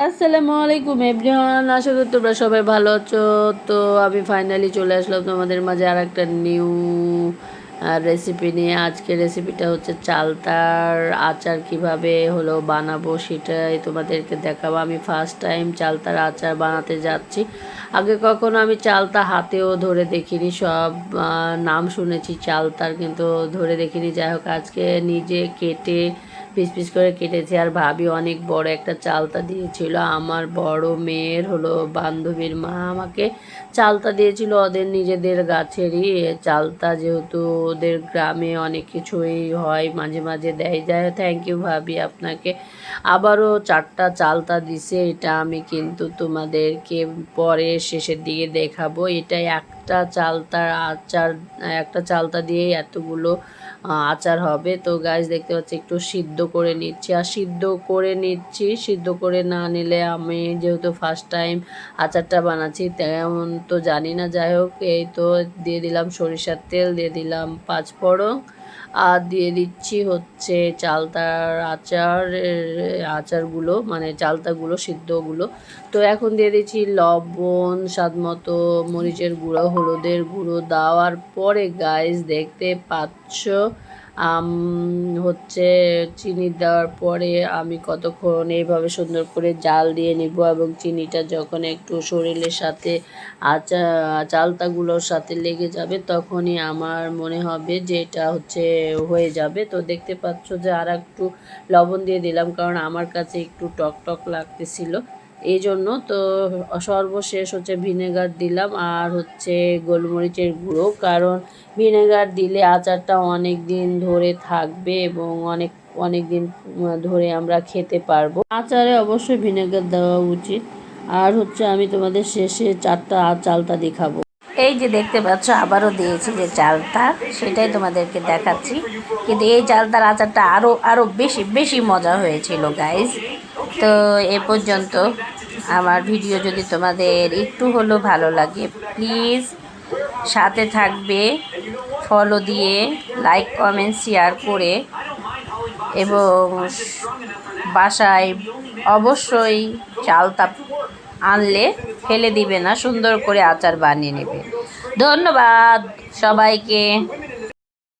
আসসালামু আলাইকুম এভরিওয়ান, আশা করি তোমরা সবাই ভালো আছো। তো আমি ফাইনালি চলে আসলাম তোমাদের মাঝে আর একটা নিউ রেসিপি নিয়ে। আজকের রেসিপিটা হচ্ছে চালতার আচার কিভাবে বানাবো সেটাই তোমাদেরকে দেখাবো। আমি ফার্স্ট টাইম চালতার আচার বানাতে যাচ্ছি। আগে কখনো আমি চালতা হাতেও ধরে দেখিনি, সব নাম শুনেছি চালতার, কিন্তু ধরে দেখিনি। যাই হোক, আজকে নিজে কেটে পিস পিস করে কেটেছি। আর ভাবি অনেক বড় একটা চালতা দিয়েছিল। আমার বড় মেয়ের বান্ধবীর মা আমাকে চালতা দিয়েছিল, ওদের নিজেদের গাছেরই চালতা, যেহেতু ওদের গ্রামে অনেক কিছুই হয়, মাঝে মাঝে দেয়। যায়, থ্যাংক ইউ ভাবি আপনাকে। আবারও 4টা চালতা দিছে। এটা আমি কিন্তু তোমাদেরকে পরে শেষের দিকে দেখাবো। এটা একটা চালতার আচার, একটা চালতা দিয়েই এতগুলো আচার হবে। তো গাইস দেখতে পাচ্ছি একটু সিদ্ধ করে নিচ্ছি, আর সিদ্ধ করে না নিলে, আমি যেহেতু ফার্স্ট টাইম আচারটা বানাচ্ছি তেমন তো জানি না। যাই হোক, এই তো দিয়ে দিলাম সরিষার তেল, দিয়ে দিলাম 5 ফোড়ন, আর দিয়ে দিচ্ছি হচ্ছে চালতার আচারগুলো, মানে চালতাগুলো সিদ্ধগুলো। তো এখন দিয়ে দিচ্ছি লবণ, স্বাদ মতো মরিচের গুঁড়ো, হলুদের গুঁড়ো। দেওয়ার পরে গাইস দেখতে পাচ্ছ হচ্ছে চিনি দেওয়ার পরে আমি কতক্ষণ এইভাবে সুন্দর করে জাল দিয়ে নিব, এবং চিনিটা যখন একটু শরীরের সাথে চালতাগুলোর সাথে লেগে যাবে, তখনই আমার মনে হবে যে এটা হয়ে যাবে। তো দেখতে পাচ্ছ যে আর একটু লবণ দিয়ে দিলাম, কারণ আমার কাছে একটু টক টক লাগতেছিল এই জন্য। তো সর্বশেষ ভিনেগার দিলাম, আর গোলমরিচের গুঁড়ো, কারণ ভিনেগার দিলে আচারটা অনেক দিন ধরে থাকবে এবং অনেক অনেক দিন ধরে আমরা খেতে পারবো। আচারে অবশ্যই ভিনেগার দেওয়া উচিত। আর আমি তোমাদের শেষে 4টা চালতা দেখাবো। এই যে দেখতে পাচ্ছ আবারও দিয়েছি যে চালটা, সেটাই তোমাদেরকে দেখাচ্ছি। কিন্তু এই চালটার আচারটা আরও আরও বেশি বেশি মজা হয়েছিল গাইস। তো এ পর্যন্ত আমার ভিডিও যদি তোমাদের একটু হলেও ভালো লাগে, প্লিজ সাথে থাকবে, ফলো দিয়ে, লাইক কমেন্ট শেয়ার করে, এবং বাসায় অবশ্যই চালতা আনলে ফেলে দিবে না, সুন্দর করে আচার বানিয়ে নেবে। ধন্যবাদ সবাইকে।